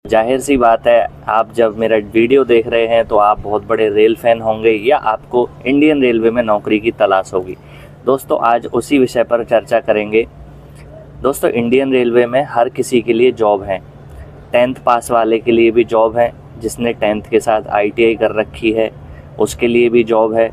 जाहिर सी बात है, आप जब मेरा वीडियो देख रहे हैं तो आप बहुत बड़े रेल फैन होंगे या आपको इंडियन रेलवे में नौकरी की तलाश होगी। दोस्तों आज उसी विषय पर चर्चा करेंगे। दोस्तों इंडियन रेलवे में हर किसी के लिए जॉब है। 10th पास वाले के लिए भी जॉब है, जिसने 10th के साथ ITI कर रखी है उसके लिए भी जॉब है,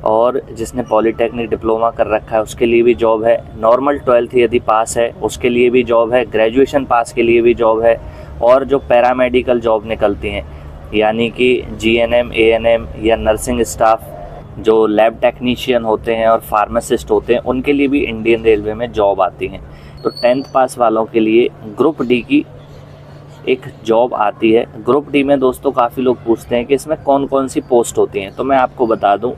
और जिसने पॉलीटेक्निक डिप्लोमा कर रखा है उसके लिए भी जॉब है। नॉर्मल 12th यदि पास है उसके लिए भी जॉब है, ग्रेजुएशन पास के लिए भी जॉब है। और जो पैरामेडिकल जॉब निकलती हैं यानी कि GNM ANM या नर्सिंग स्टाफ, जो लैब टेक्नीशियन होते हैं और फार्मासिस्ट होते हैं, उनके लिए भी इंडियन रेलवे में जॉब आती हैं। तो 10th पास वालों के लिए ग्रुप डी की एक जॉब आती है। ग्रुप डी में दोस्तों काफ़ी लोग पूछते हैं कि इसमें कौन कौन सी पोस्ट होती हैं, तो मैं आपको बता दूं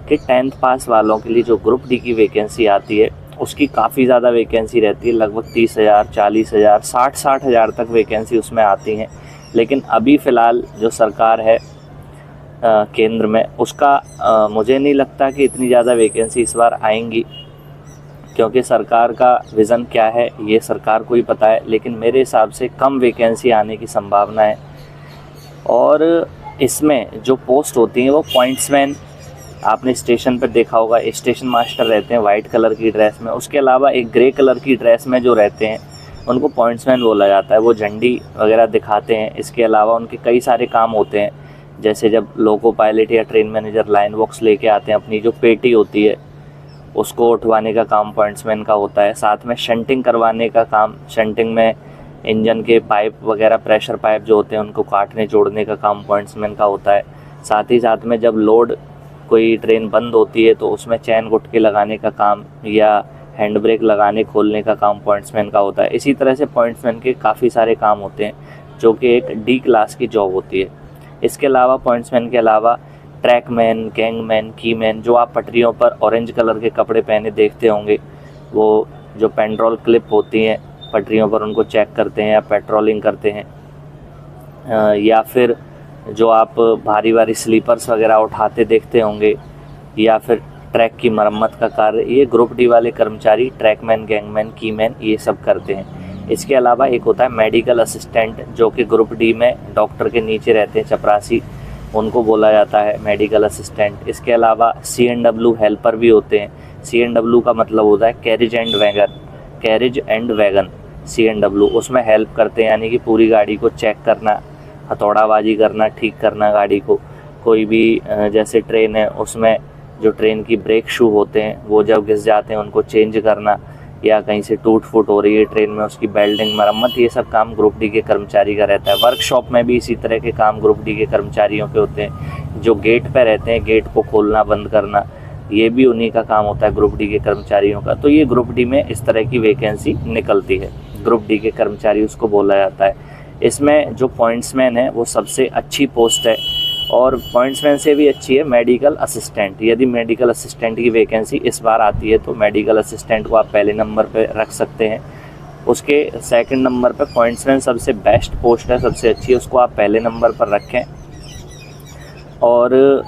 कि 10th पास वालों के लिए जो ग्रुप डी की वैकेंसी आती है उसकी काफ़ी ज़्यादा वैकेंसी रहती है। लगभग 30,000 40,000 60,000 तक वैकेंसी उसमें आती हैं। लेकिन अभी फ़िलहाल जो सरकार है केंद्र में, उसका मुझे नहीं लगता कि इतनी ज़्यादा वैकेंसी इस बार आएंगी, क्योंकि सरकार का विज़न क्या है ये सरकार को ही पता है। लेकिन मेरे हिसाब से कम वैकेंसी आने की संभावना है। और इसमें जो पोस्ट होती हैं वो पॉइंट्समैन, आपने स्टेशन पर देखा होगा स्टेशन मास्टर रहते हैं वाइट कलर की ड्रेस में, उसके अलावा एक ग्रे कलर की ड्रेस में जो रहते हैं उनको पॉइंट्समैन बोला जाता है। वो झंडी वगैरह दिखाते हैं। इसके अलावा उनके कई सारे काम होते हैं, जैसे जब लोको पायलट या ट्रेन मैनेजर लाइन बॉक्स लेके आते हैं, अपनी जो पेटी होती है उसको उठवाने का काम पॉइंट्समैन का होता है। साथ में शंटिंग करवाने का काम, शंटिंग में इंजन के पाइप वगैरह, प्रेशर पाइप जो होते हैं उनको काटने जोड़ने का काम पॉइंट्समैन का होता है। साथ ही साथ में जब लोड कोई ट्रेन बंद होती है तो उसमें चैन गुटके लगाने का काम या हैंड ब्रेक लगाने खोलने का काम पॉइंट्समैन का होता है। इसी तरह से पॉइंट्समैन के काफ़ी सारे काम होते हैं, जो कि एक D क्लास की जॉब होती है। इसके अलावा पॉइंट्समैन के अलावा ट्रैकमैन, गैंगमैन, कीमैन, जो आप पटरियों पर ऑरेंज कलर के कपड़े पहने देखते होंगे, वो जो पेट्रोल क्लिप होती हैं पटरियों पर उनको चेक करते हैं या पेट्रोलिंग करते हैं। या फिर जो आप भारी भारी स्लीपर्स वगैरह उठाते देखते होंगे, या फिर ट्रैक की मरम्मत का कार्य, ये ग्रुप डी वाले कर्मचारी ट्रैकमैन, गैंगमैन, कीमैन ये सब करते हैं। इसके अलावा एक होता है मेडिकल असिस्टेंट, जो कि ग्रुप डी में डॉक्टर के नीचे रहते हैं, चपरासी, उनको बोला जाता है मेडिकल असिस्टेंट। इसके अलावा CNW हेल्पर भी होते हैं। CNW का मतलब होता है कैरेज एंड वैगन, CNW उसमें हेल्प करते हैं, यानी कि पूरी गाड़ी को चेक करना, हथौड़ाबाजी करना, ठीक करना गाड़ी को। कोई भी जैसे ट्रेन है उसमें जो ट्रेन की ब्रेक शू होते हैं वो जब घिस जाते हैं उनको चेंज करना, या कहीं से टूट फूट हो रही है ट्रेन में उसकी बेल्डिंग, मरम्मत, ये सब काम ग्रुप डी के कर्मचारी का रहता है। वर्कशॉप में भी इसी तरह के काम ग्रुप डी के कर्मचारियों के होते हैं। जो गेट पे रहते हैं, गेट को खोलना बंद करना, ये भी उन्हीं का काम होता है ग्रुप डी के कर्मचारियों का। तो ये ग्रुप डी में इस तरह की वैकेंसी निकलती है। ग्रुप डी के कर्मचारी उसको बोला जाता है। इसमें जो पॉइंट्समैन है वो सबसे अच्छी पोस्ट है, और पॉइंट्समैन से भी अच्छी है मेडिकल असिस्टेंट। यदि मेडिकल असिस्टेंट की वैकेंसी इस बार आती है तो मेडिकल असिस्टेंट को आप पहले नंबर पे रख सकते हैं। उसके सेकंड नंबर पे पॉइंट्समैन सबसे बेस्ट पोस्ट है, सबसे अच्छी है, उसको आप पहले नंबर पर रखें। और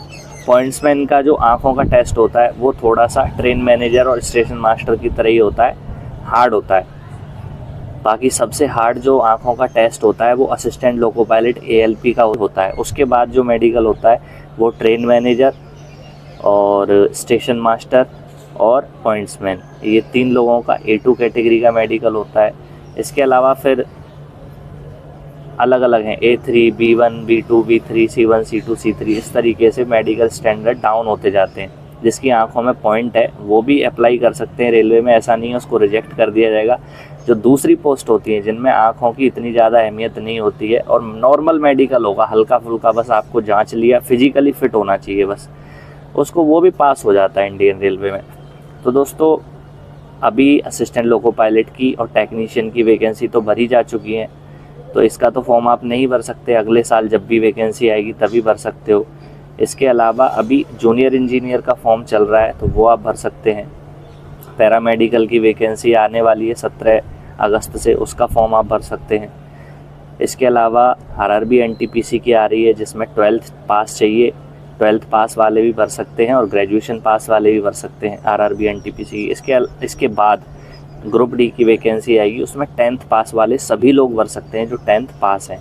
पॉइंट्समैन का जो आँखों का टेस्ट होता है वो थोड़ा सा ट्रेन मैनेजर और स्टेशन मास्टर की तरह ही होता है, हार्ड होता है। बाकी सबसे हार्ड जो आँखों का टेस्ट होता है वो असिस्टेंट लोको पायलट ALP का होता है। उसके बाद जो मेडिकल होता है वो ट्रेन मैनेजर और स्टेशन मास्टर और पॉइंट्समैन, ये 3 लोगों का A2 कैटेगरी का मेडिकल होता है। इसके अलावा फिर अलग अलग हैं, A3, B1, B2, B3, C1, C2, C3, इस तरीके से मेडिकल स्टैंडर्ड डाउन होते जाते हैं। जिसकी आंखों में पॉइंट है वो भी अप्लाई कर सकते हैं रेलवे में, ऐसा नहीं है उसको रिजेक्ट कर दिया जाएगा। जो दूसरी पोस्ट होती है जिनमें आंखों की इतनी ज़्यादा अहमियत नहीं होती है और नॉर्मल मेडिकल होगा, हल्का फुल्का, बस आपको जांच लिया, फिजिकली फिट होना चाहिए बस, उसको वो भी पास हो जाता है इंडियन रेलवे में। तो दोस्तों अभी असिस्टेंट लोको पायलट की और टेक्नीशियन की वैकेंसी तो भरी जा चुकी है, तो इसका तो फॉर्म आप नहीं भर सकते, अगले साल जब भी वैकेंसी आएगी तभी भर सकते हो। इसके अलावा अभी जूनियर इंजीनियर का फॉर्म चल रहा है तो वो आप भर सकते हैं। पैरामेडिकल की वैकेंसी आने वाली है 17 अगस्त से, उसका फॉर्म आप भर सकते हैं। इसके अलावा RRB NTPC की आ रही है जिसमें 12th पास चाहिए, 12th पास वाले भी भर सकते हैं और ग्रेजुएशन पास वाले भी भर सकते हैं RRB NTPC। इसके बाद ग्रुप डी की वैकेंसी आएगी उसमें 10th पास वाले सभी लोग भर सकते हैं जो 10th पास हैं।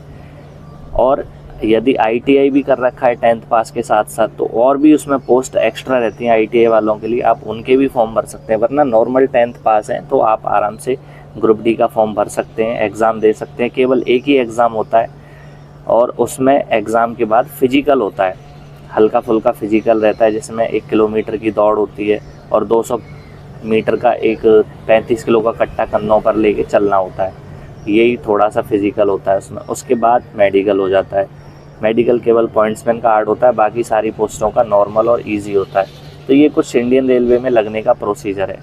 और यदि ITI भी कर रखा है 10th पास के साथ साथ तो और भी उसमें पोस्ट एक्स्ट्रा रहती हैं ITI वालों के लिए, आप उनके भी फॉर्म भर सकते हैं। वरना नॉर्मल 10th पास हैं तो आप आराम से ग्रुप डी का फॉर्म भर सकते हैं, एग्ज़ाम दे सकते हैं। केवल एक ही एग्ज़ाम होता है और उसमें एग्ज़ाम के बाद फिजिकल होता है, हल्का फुल्का फिजिकल रहता है जिसमें 1 किलोमीटर की दौड़ होती है और 200 मीटर का एक 35 किलो का कट्टा कन्नों पर लेके चलना होता है। यही थोड़ा सा फिजिकल होता है उसमें। उसके बाद मेडिकल हो जाता है। मेडिकल केवल पॉइंट्समैन का हार्ड होता है, बाकी सारी पोस्टों का नॉर्मल और ईजी होता है। तो ये कुछ इंडियन रेलवे में लगने का प्रोसीजर है।